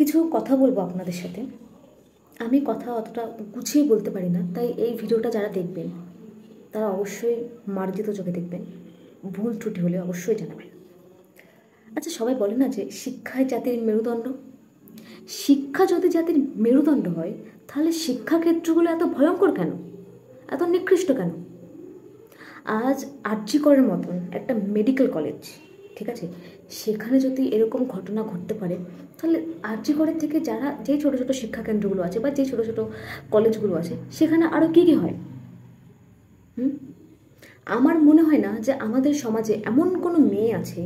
কিছু কথা বলবো আপনাদের সাথে। আমি কথা অতটা গুছিয়ে বলতে পারি না, তাই এই ভিডিওটা যারা দেখবেন তারা অবশ্যই মার্জিত চোখে দেখবেন। ভুল ত্রুটি হলে অবশ্যই জানাবেন। আচ্ছা, সবাই বলে না যে শিক্ষাই জাতির মেরুদণ্ড। শিক্ষা যদি জাতির মেরুদণ্ড হয়, তাহলে শিক্ষাক্ষেত্রগুলো এত ভয়ঙ্কর কেন, এত নিকৃষ্ট কেন? আজ আরজি করের মতন একটা মেডিকেল কলেজ, ঠিক আছে, সেখানে যদি এরকম ঘটনা ঘটতে পারে, তাহলে আরজি করের থেকে যারা যেই ছোটো ছোটো শিক্ষাকেন্দ্রগুলো আছে বা যেই ছোটো ছোটো কলেজগুলো আছে সেখানে আরও কী কী হয়। আমার মনে হয় না যে আমাদের সমাজে এমন কোনো মেয়ে আছে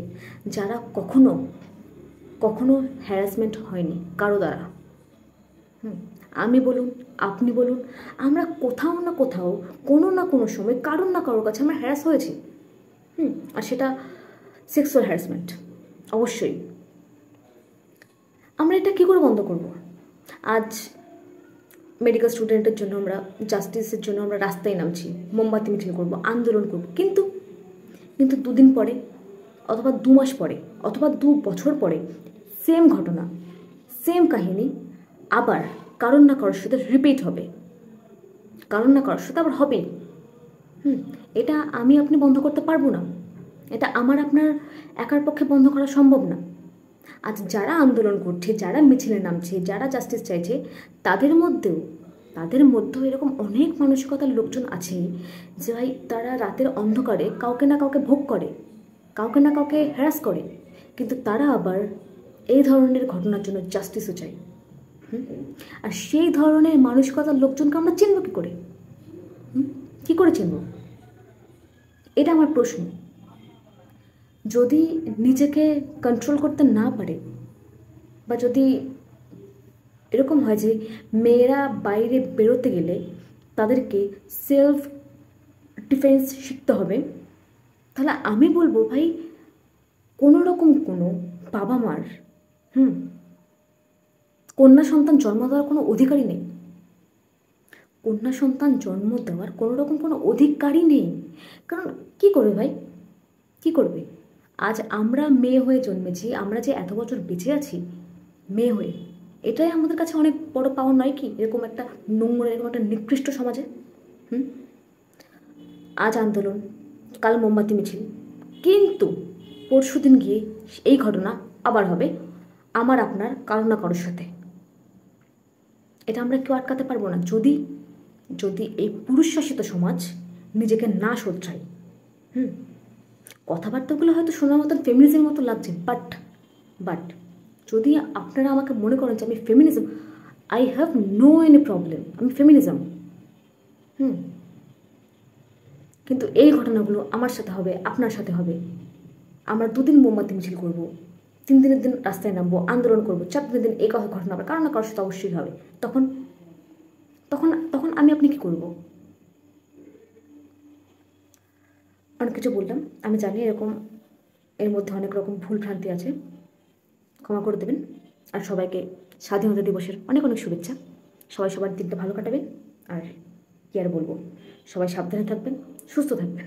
যারা কখনো কখনো হ্যারাসমেন্ট হয়নি কারো দ্বারা। আমি বলুন, আপনি বলুন, আমরা কোথাও না কোথাও কোনো না কোনো সময় কারোর না কারোর কাছে আমরা হ্যারাস হয়েছি। আর সেটা সেক্সুয়াল হ্যারাসমেন্ট অবশ্যই। আমরা এটা কী করে বন্ধ করব? আজ মেডিকেল স্টুডেন্টের জন্য আমরা জাস্টিসের জন্য আমরা রাস্তায় নামছি, মোমবাতি মিছিল করব, আন্দোলন করব, কিন্তু দুদিন পরে অথবা 2 মাস পরে অথবা 2 বছর পরে সেম ঘটনা, সেম কাহিনী আবার কারোর না কারোর সাথে রিপিট হবে, কারোর না কারোর সাথে আবার হবেই। এটা আমি আপনি বন্ধ করতে পারবো না, এটা আমার আপনার একার পক্ষে বন্ধ করা সম্ভব না। আজ যারা আন্দোলন করছে, যারা মিছিলে নামছে, যারা জাস্টিস চাইছে, তাদের মধ্যেও এরকম অনেক মানসিকতার লোকজন আছে যে ভাই তারা রাতের অন্ধকারে কাউকে না কাউকে ভোগ করে, কাউকে না কাউকে হ্যারাস করে, কিন্তু তারা আবার এই ধরনের ঘটনার জন্য জাস্টিসও চাই। আর সেই ধরনের মানসিকতার লোকজনকে আমরা চিনব কী করে? কী করে চিনব? এটা আমার প্রশ্ন। যদি নিজেকে কন্ট্রোল করতে না পারে, বা যদি এরকম হয় যে মেয়েরা বাইরে বেরোতে গেলে তাদেরকে সেলফ ডিফেন্স শিখতে হবে, তাহলে আমি বলবো ভাই কোনো রকম কোনো বাবা মার কন্যা সন্তান জন্ম দেওয়ার কোনো অধিকারই নেই। কন্যা সন্তান জন্ম দেওয়ার কোনো রকম কোনো অধিকারই নেই। কারণ কী করবে ভাই, কী করবে? আজ আমরা মেয়ে হয়ে জন্মেছি, আমরা যে এত বছর বেঁচে আছি মেয়ে হয়ে, এটাই আমাদের কাছে অনেক বড় পাওয়া নয় কি? এরকম একটা নোংরা, এরকম একটা নিকৃষ্ট সমাজে। আজ আন্দোলন, কাল মোমবাতি মিছিল, কিন্তু পরশু দিন গিয়ে এই ঘটনা আবার হবে আমার আপনার কারো না কারোর সাথে। এটা আমরা কেউ আটকাতে পারবো না, যদি এই পুরুষ শাসিত সমাজ নিজেকে না শোধরায়। কথাবার্তাগুলো হয়তো শোনার মতন ফেমিনিজমের মতো লাগছে, বাট যদি আপনারা আমাকে মনে করেন যে আমি feminism, I have no any problem, আমি ফেমিনিজম। কিন্তু এই ঘটনাগুলো আমার সাথে হবে, আপনার সাথে হবে। আমরা 2 দিন মোমবাতি মিছিল করবো, 3 দিনের দিন রাস্তায় নামবো, আন্দোলন করবো, 4 দিনের দিন এই কথা ঘটনা হবে, কারণ না কারোর সাথে অবশ্যই হবে। তখন তখন তখন আমি আপনি কী করবো? অনেক কিছু বললাম, আমি জানি এরকম এর মধ্যে অনেক রকম ভুল ভ্রান্তি আছে, ক্ষমা করে দেবেন। আর সবাইকে স্বাধীনতা দিবসের অনেক অনেক শুভেচ্ছা। সবাই সবার দিনটা ভালো কাটাবেন। আর কি আর বলবো, সবাই সাবধানে থাকবেন, সুস্থ থাকবেন।